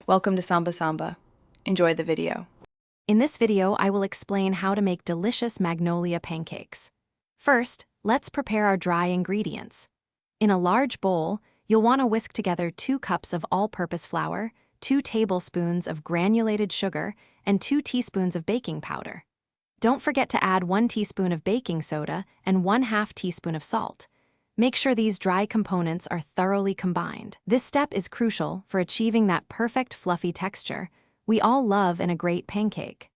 Welcome to Samba Samba. Enjoy the video. In this video, I will explain how to make delicious magnolia pancakes. First, let's prepare our dry ingredients. In a large bowl, you'll want to whisk together 2 cups of all-purpose flour, 2 tablespoons of granulated sugar, and 2 teaspoons of baking powder. Don't forget to add 1 teaspoon of baking soda and 1/2 teaspoon of salt. Make sure these dry components are thoroughly combined. This step is crucial for achieving that perfect fluffy texture we all love in a great pancake.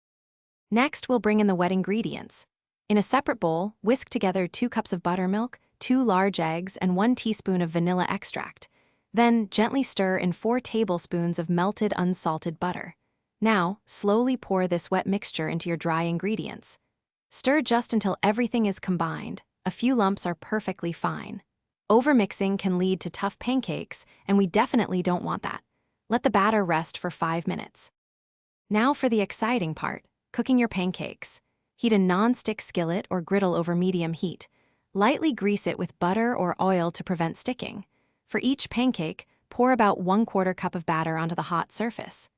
Next, we'll bring in the wet ingredients. In a separate bowl, whisk together 2 cups of buttermilk, 2 large eggs, and 1 teaspoon of vanilla extract. Then, gently stir in 4 tablespoons of melted unsalted butter. Now, slowly pour this wet mixture into your dry ingredients. Stir just until everything is combined. A few lumps are perfectly fine. Overmixing can lead to tough pancakes, and we definitely don't want that. Let the batter rest for 5 minutes. Now for the exciting part, cooking your pancakes. Heat a non-stick skillet or griddle over medium heat. Lightly grease it with butter or oil to prevent sticking. For each pancake, pour about 1/4 cup of batter onto the hot surface.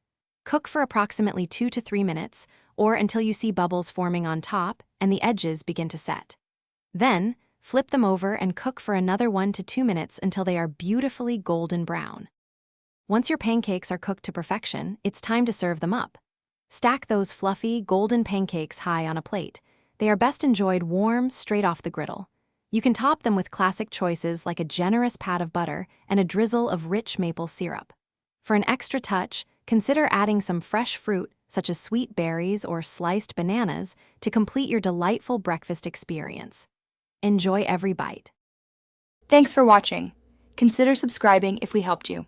Cook for approximately 2 to 3 minutes, or until you see bubbles forming on top and the edges begin to set. Then, flip them over and cook for another 1 to 2 minutes until they are beautifully golden brown. Once your pancakes are cooked to perfection, it's time to serve them up. Stack those fluffy, golden pancakes high on a plate. They are best enjoyed warm, straight off the griddle. You can top them with classic choices like a generous pat of butter and a drizzle of rich maple syrup. For an extra touch, consider adding some fresh fruit, such as sweet berries or sliced bananas, to complete your delightful breakfast experience. Enjoy every bite. Thanks for watching. Consider subscribing if we helped you.